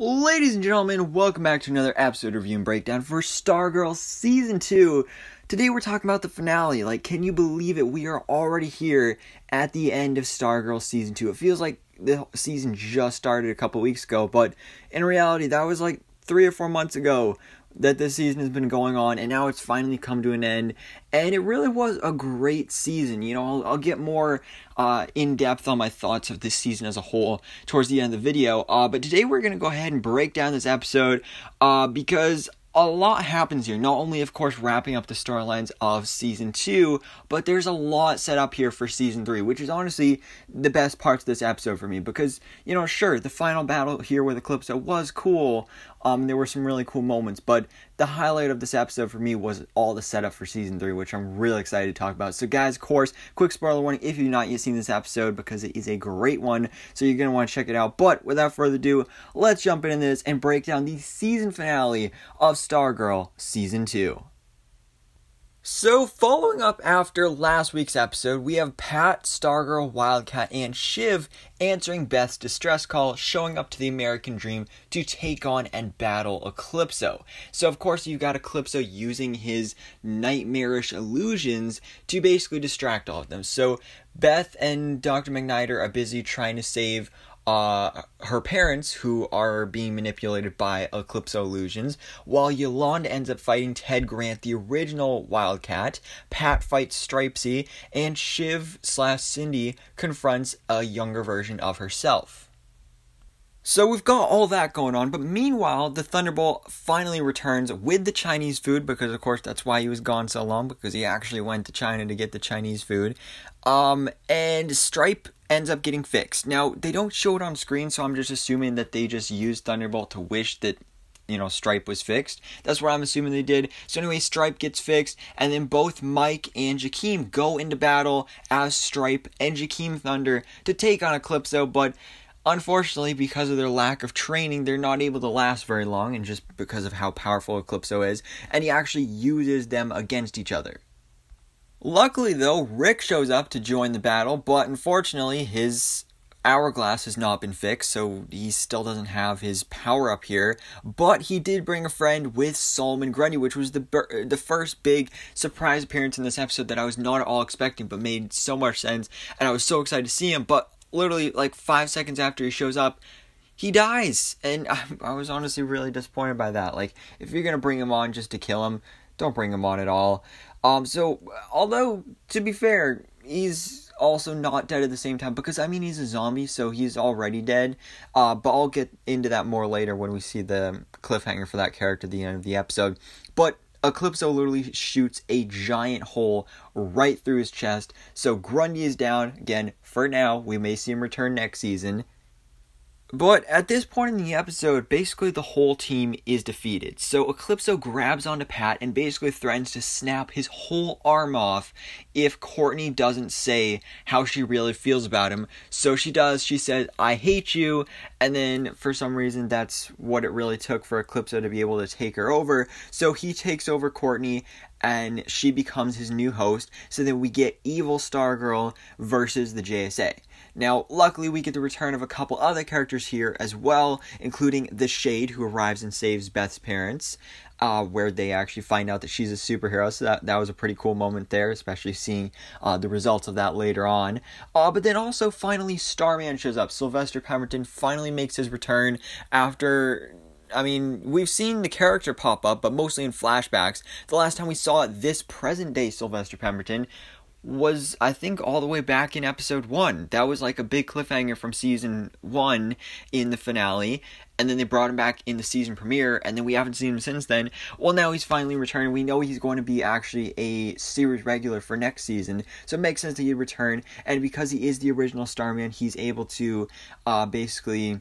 Ladies and gentlemen, welcome back to another episode review and breakdown for Stargirl Season 2. Today we're talking about the finale. Can you believe it? We are already here at the end of Stargirl Season 2. It feels like the season just started a couple weeks ago, but in reality, that was 3 or 4 months ago that this season has been going on, and now it's finally come to an end, and it really was a great season. I'll get more in-depth on my thoughts of this season as a whole towards the end of the video, but today we're going to go ahead and break down this episode, because a lot happens here. Not only, of course, wrapping up the storylines of Season 2, but there's a lot set up here for Season 3, which is honestly the best parts of this episode for me, because, sure, the final battle here with Eclipso was cool. There were some really cool moments, but the highlight of this episode for me was all the setup for Season 3, which I'm really excited to talk about. So guys, of course, quick spoiler warning if you've not yet seen this episode, because it is a great one, so you're going to want to check it out. But without further ado, let's jump into this and break down the season finale of Stargirl Season 2. So, following up after last week's episode, we have Pat, Stargirl, Wildcat, and Shiv answering Beth's distress call, showing up to the American Dream to take on and battle Eclipso. So, of course, you've got Eclipso using his nightmarish illusions to basically distract all of them. So, Beth and Dr. McNider are busy trying to save her parents, who are being manipulated by Eclipso illusions, while Yolanda ends up fighting Ted Grant, the original Wildcat. Pat fights Stripesy, and Shiv/Cindy confronts a younger version of herself. So we've got all that going on, but meanwhile, the Thunderbolt finally returns with the Chinese food, because of course that's why he was gone so long, because he actually went to China to get the Chinese food. And Stripe ends up getting fixed. Now, they don't show it on screen, so I'm just assuming that they just used Thunderbolt to wish that, Stripe was fixed. That's what I'm assuming they did. So anyway, Stripe gets fixed, and then both Mike and Jakeem go into battle as Stripe and Jakeem Thunder to take on Eclipso, but unfortunately, because of their lack of training, they're not able to last very long, and just because of how powerful Eclipso is, and he actually uses them against each other. Luckily, though, Rick shows up to join the battle, but unfortunately, his hourglass has not been fixed, so he still doesn't have his power up here, but he did bring a friend with Solomon Grundy, which was the first big surprise appearance in this episode that I was not at all expecting, but made so much sense, and I was so excited to see him, but literally 5 seconds after he shows up, he dies, and I was honestly really disappointed by that. If you're gonna bring him on just to kill him, don't bring him on at all. So, although, to be fair, he's also not dead at the same time, because, he's a zombie, so he's already dead, but I'll get into that more later when we see the cliffhanger for that character at the end of the episode. But Eclipso literally shoots a giant hole right through his chest, so Grundy is down. Again, for now, we may see him return next season. But at this point in the episode, basically the whole team is defeated. So Eclipso grabs onto Pat and basically threatens to snap his whole arm off if Courtney doesn't say how she really feels about him. So she does. She says, "I hate you." And then for some reason, that's what it really took for Eclipso to be able to take her over. So he takes over Courtney, and she becomes his new host. So then we get evil Stargirl versus the JSA. Now, luckily, we get the return of a couple other characters here as well, including the Shade, who arrives and saves Beth's parents, where they actually find out that she's a superhero. So that was a pretty cool moment there, especially seeing the results of that later on. But then also, finally, Starman shows up. Sylvester Pemberton finally makes his return after... we've seen the character pop up, but mostly in flashbacks. The last time we saw this present-day Sylvester Pemberton was, I think, all the way back in episode 1. That was a big cliffhanger from season 1 in the finale, and then they brought him back in the season premiere, and then we haven't seen him since then. Well, now he's finally returning. We know he's going to be actually a series regular for next season, so it makes sense that he'd return, and because he is the original Starman, he's able to basically...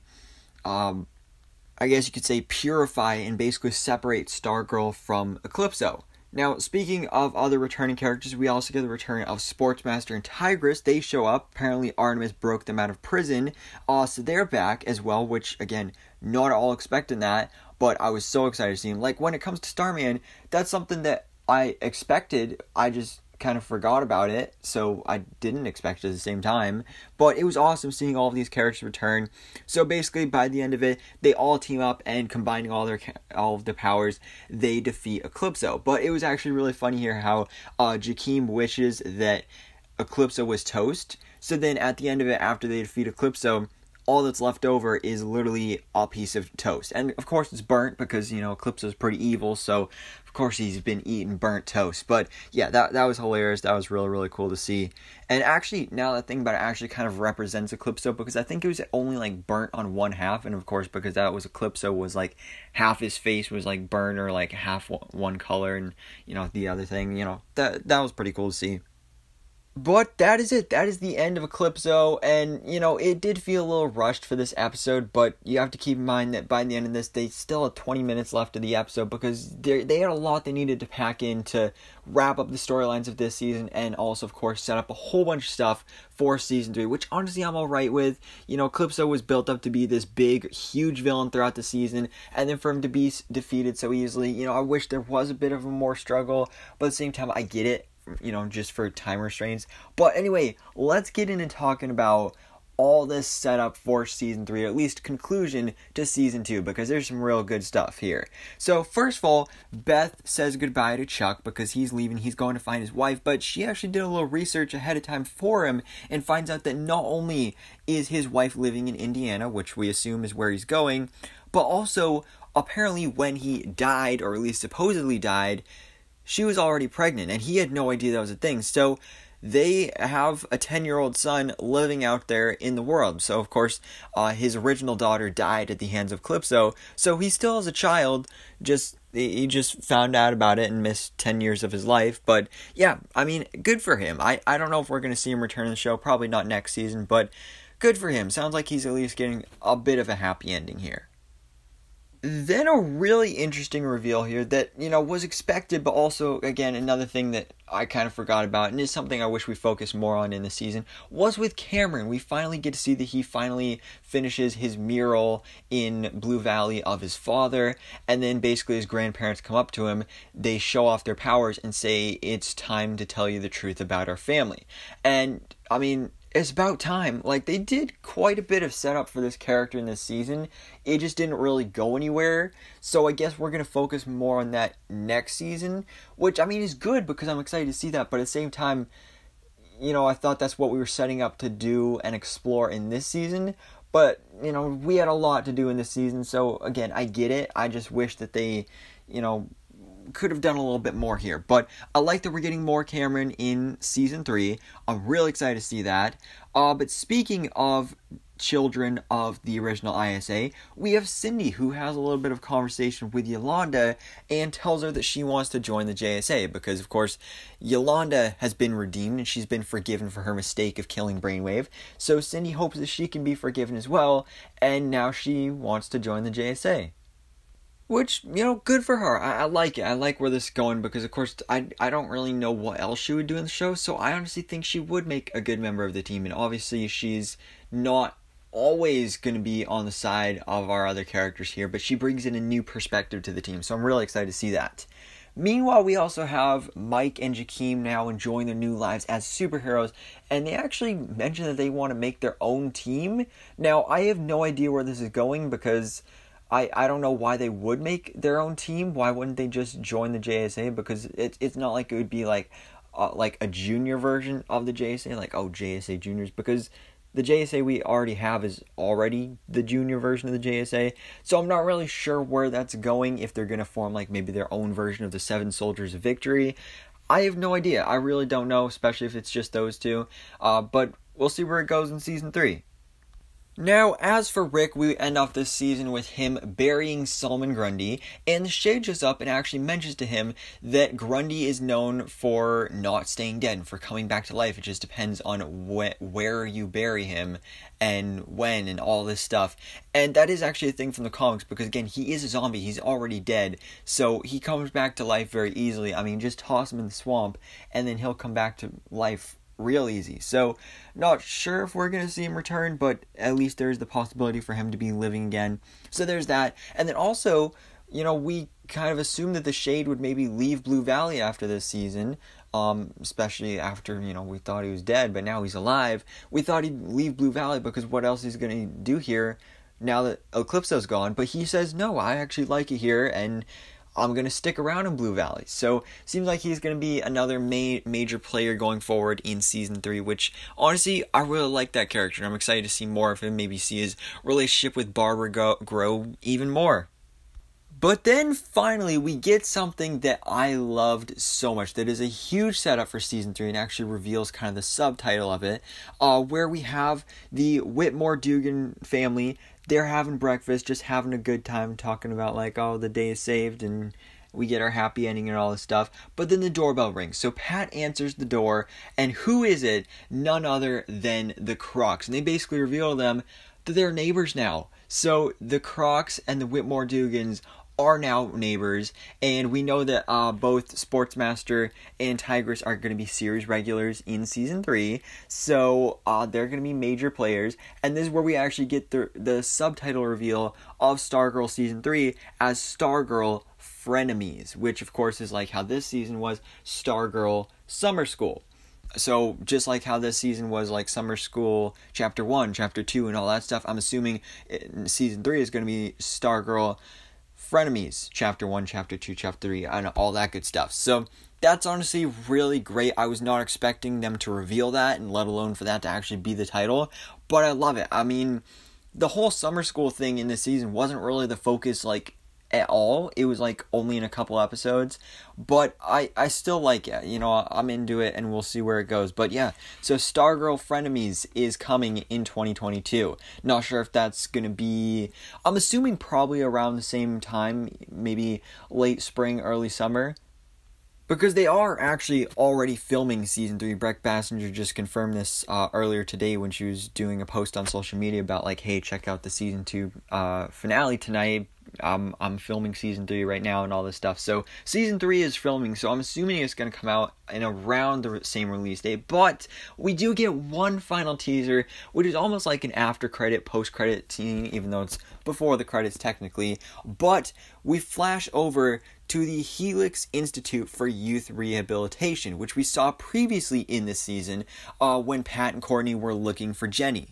I guess you could say purify and basically separate Stargirl from Eclipso. Now, speaking of other returning characters, we also get the return of Sportsmaster and Tigress. They show up. Apparently, Artemis broke them out of prison. So they're back as well, which, again, not all expecting that, but I was so excited to see him. When it comes to Starman, that's something that I expected. I just kind of forgot about it, so I didn't expect it at the same time. But it was awesome seeing all of these characters return. So basically, by the end of it, they all team up, and combining all of their powers, they defeat Eclipso. But it was actually really funny here how Jakeem wishes that Eclipso was toast. So then at the end of it, after they defeat Eclipso, all that's left over is literally a piece of toast. And of course it's burnt because, Eclipso's pretty evil, so of course he's been eating burnt toast. But yeah, that was hilarious. That was really, really cool to see. And actually, now that I think about it, actually kind of represents Eclipso, because I think it was only like burnt on one half, and of course because that was Eclipso, was like half his face was like burnt, or like half one color, and the other thing, that was pretty cool to see. But that is it. That is the end of Eclipso, and, it did feel a little rushed for this episode, but you have to keep in mind that by the end of this, they still have 20 minutes left of the episode, because they had a lot they needed to pack in to wrap up the storylines of this season, and also, of course, set up a whole bunch of stuff for Season 3, which, honestly, I'm alright with. Eclipso was built up to be this big, huge villain throughout the season, and then for him to be defeated so easily, I wish there was a bit of a more struggle, but at the same time, I get it. Just for time restraints. But anyway, let's get into talking about all this setup for Season 3, or at least conclusion to Season 2, because there's some real good stuff here. So, first of all, Beth says goodbye to Chuck because he's leaving, he's going to find his wife, but she actually did a little research ahead of time for him and finds out that not only is his wife living in Indiana, which we assume is where he's going, but also, apparently when he died, or at least supposedly died, she was already pregnant, and he had no idea that was a thing. So they have a 10-year-old son living out there in the world. So, of course, his original daughter died at the hands of Eclipso. So he still has a child, he just found out about it and missed 10 years of his life. But, yeah, I mean, good for him. I don't know if we're going to see him return to the show. Probably not next season, but good for him. Sounds like he's at least getting a bit of a happy ending here. Then a really interesting reveal here that, was expected, but also, again, another thing that I kind of forgot about, and is something I wish we focused more on in the season, was with Cameron. We finally get to see that he finally finishes his mural in Blue Valley of his father, and then basically his grandparents come up to him, they show off their powers and say, "It's time to tell you the truth about our family." And, I mean, it's about time. Like, they did quite a bit of setup for this character in this season. It just didn't really go anywhere. So I guess we're going to focus more on that next season, which, I mean, is good because I'm excited to see that. But at the same time, I thought that's what we were setting up to do and explore in this season. But, we had a lot to do in this season. So, again, I get it. I just wish that they, could have done a little bit more here. But I like that we're getting more Cameron in Season 3. I'm really excited to see that. But speaking of children of the original ISA, we have Cindy, who has a little bit of conversation with Yolanda and tells her that she wants to join the JSA because, of course, Yolanda has been redeemed and she's been forgiven for her mistake of killing Brainwave. So Cindy hopes that she can be forgiven as well, and now she wants to join the JSA. Which, good for her. I like it. I like where this is going because, of course, I don't really know what else she would do in the show, so I honestly think she would make a good member of the team, and obviously she's not always going to be on the side of our other characters here, but she brings in a new perspective to the team, so I'm really excited to see that. Meanwhile, we also have Mike and Jakeem now enjoying their new lives as superheroes, and they actually mention that they want to make their own team. Now, I have no idea where this is going because I don't know why they would make their own team. Why wouldn't they just join the JSA? Because it's not like it would be like a junior version of the JSA, like, JSA juniors, because the JSA we already have is already the junior version of the JSA. So I'm not really sure where that's going, if they're going to form like maybe their own version of the Seven Soldiers of Victory. I have no idea. I really don't know, especially if it's just those two. But we'll see where it goes in Season 3. Now, as for Rick, we end off this season with him burying Solomon Grundy, and the Shade shows up and actually mentions to him that Grundy is known for not staying dead, for coming back to life. It just depends on where you bury him, and when, and all this stuff. And that is actually a thing from the comics, because again, he is a zombie, he's already dead, so he comes back to life very easily. I mean, just toss him in the swamp, and then he'll come back to life real easy. So, not sure if we're going to see him return, but at least there's the possibility for him to be living again. So there's that. And then also, we kind of assumed that the Shade would maybe leave Blue Valley after this season, especially after, we thought he was dead, but now he's alive. We thought he'd leave Blue Valley because what else is going to do here now that Eclipso's gone? But he says, no, I actually like it here, and I'm going to stick around in Blue Valley. So, seems like he's going to be another major player going forward in Season 3, which, honestly, I really like that character. I'm excited to see more of him, maybe see his relationship with Barbara grow even more. But then, finally, we get something that I loved so much, that is a huge setup for Season 3, and actually reveals kind of the subtitle of it, where we have the Whitmore-Dugan family. They're having breakfast, just having a good time, talking about like, oh, the day is saved and we get our happy ending and all this stuff. But then the doorbell rings. So Pat answers the door, and who is it? None other than the Crocs. And they basically reveal to them that they're neighbors now. So the Crocs and the Whitmore-Dugans are now neighbors, and we know that both Sportsmaster and Tigress are going to be series regulars in Season 3, so they're going to be major players, and this is where we actually get the subtitle reveal of Stargirl Season 3 as Stargirl Frenemies, which of course is like how this season was Stargirl Summer School. So, just like how this season was like Summer School Chapter 1, Chapter 2, and all that stuff, I'm assuming Season 3 is going to be Stargirl Frenemies, Chapter 1, Chapter 2, Chapter 3, and all that good stuff. So, that's honestly really great. I was not expecting them to reveal that, and let alone for that to actually be the title, but I love it. I mean, the whole summer school thing in this season wasn't really the focus, like, at all. It was like only in a couple episodes, but I still like it. I'm into it, and we'll see where it goes. But yeah, so Stargirl Frenemies is coming in 2022. Not sure if that's gonna be, I'm assuming probably around the same time, maybe late spring, early summer, because they are actually already filming Season 3. Brec Bassinger just confirmed this earlier today when she was doing a post on social media about like, hey, check out the Season 2 finale tonight. I'm filming Season 3 right now and all this stuff. So Season 3 is filming, so I'm assuming it's going to come out in around the same release date. But we do get one final teaser, which is almost like an after-credit, post-credit scene, even though it's before the credits technically. But we flash over to the Helix Institute for Youth Rehabilitation, which we saw previously in this season when Pat and Courtney were looking for Jenny.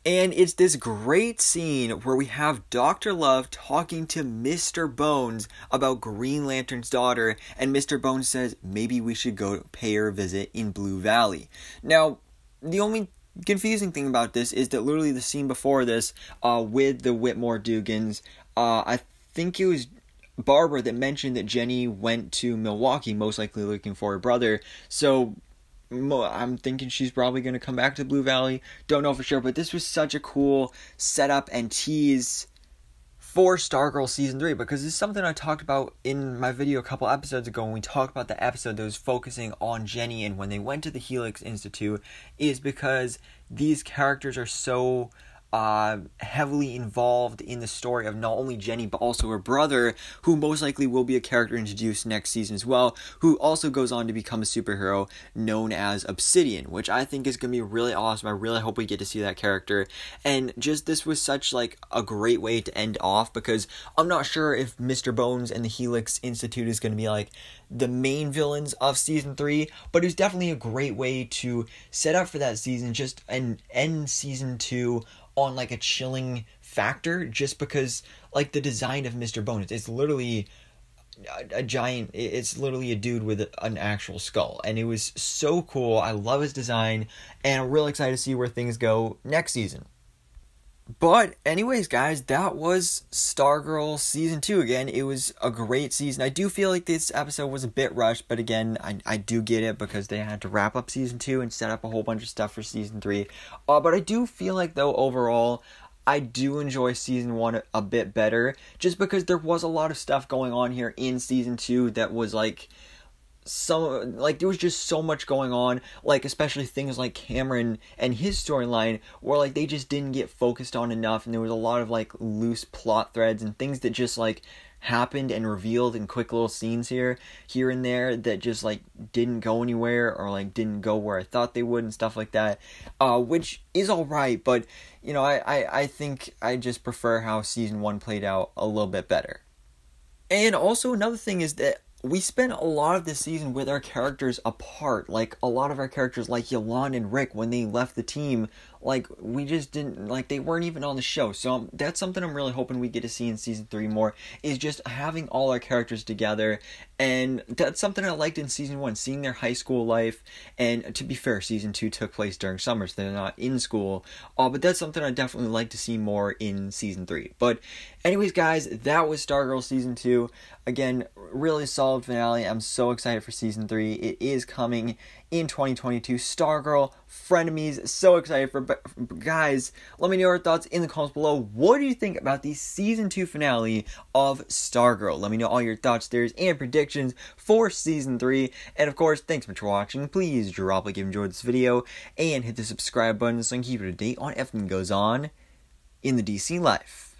And it's this great scene where we have Dr. Love talking to Mr. Bones about Green Lantern's daughter, and Mr. Bones says maybe we should go pay her a visit in Blue Valley. Now, the only confusing thing about this is that literally the scene before this, with the Whitmore-Dugans, I think it was Barbara that mentioned that Jenny went to Milwaukee, most likely looking for her brother, so I'm thinking she's probably going to come back to Blue Valley. Don't know for sure, but this was such a cool setup and tease for Stargirl Season 3, because it's something I talked about in my video a couple episodes ago when we talked about the episode that was focusing on Jenny and when they went to the Helix Institute, is because these characters are so heavily involved in the story of not only Jenny but also her brother, who most likely will be a character introduced next season as well, who also goes on to become a superhero known as Obsidian, which I think is going to be really awesome. I really hope we get to see that character, and just this was such like a great way to end off, because I'm not sure if Mr. Bones and the Helix Institute is going to be like the main villains of Season 3, but it was definitely a great way to set up for that season, just and end Season 2 on like a chilling factor, just because like the design of Mr. Bones, it's literally a giant, it's literally a dude with an actual skull, and it was so cool. I love his design, and I'm really excited to see where things go next season. But anyways, guys, that was Stargirl Season 2 again. It was a great season. I do feel like this episode was a bit rushed, but again, I do get it because they had to wrap up Season 2 and set up a whole bunch of stuff for Season 3. But I do feel like, though, overall, I do enjoy Season 1 a bit better, just because there was a lot of stuff going on here in Season 2 that was like, there was just so much going on, like especially things like Cameron and his storyline, where like they just didn't get focused on enough, and there was a lot of like loose plot threads and things that just like happened and revealed in quick little scenes here and there that just like didn't go anywhere, or like didn't go where I thought they would and stuff like that, which is alright, but I think I just prefer how Season 1 played out a little bit better. And also another thing is that we spent a lot of this season with our characters apart. Like, a lot of our characters, like Yolanda and Rick, when they left the team, like, we just didn't, like, they weren't even on the show. So that's something I'm really hoping we get to see in Season 3 more, is just having all our characters together. And that's something I liked in Season 1, seeing their high school life. And to be fair, Season 2 took place during summer, so they're not in school. But that's something I definitely like to see more in Season 3. But anyways, guys, that was Stargirl Season 2. Again, really solid finale. I'm so excited for Season 3. It is coming in 2022. Stargirl, Frenemies, so excited for guys. Let me know your thoughts in the comments below. What do you think about the Season 2 finale of Stargirl? Let me know all your thoughts, theories, and predictions for Season 3. And of course, thanks so much for watching. Please drop a like if you enjoyed this video, and hit the subscribe button so you can keep up to date on everything that goes on in the DC life.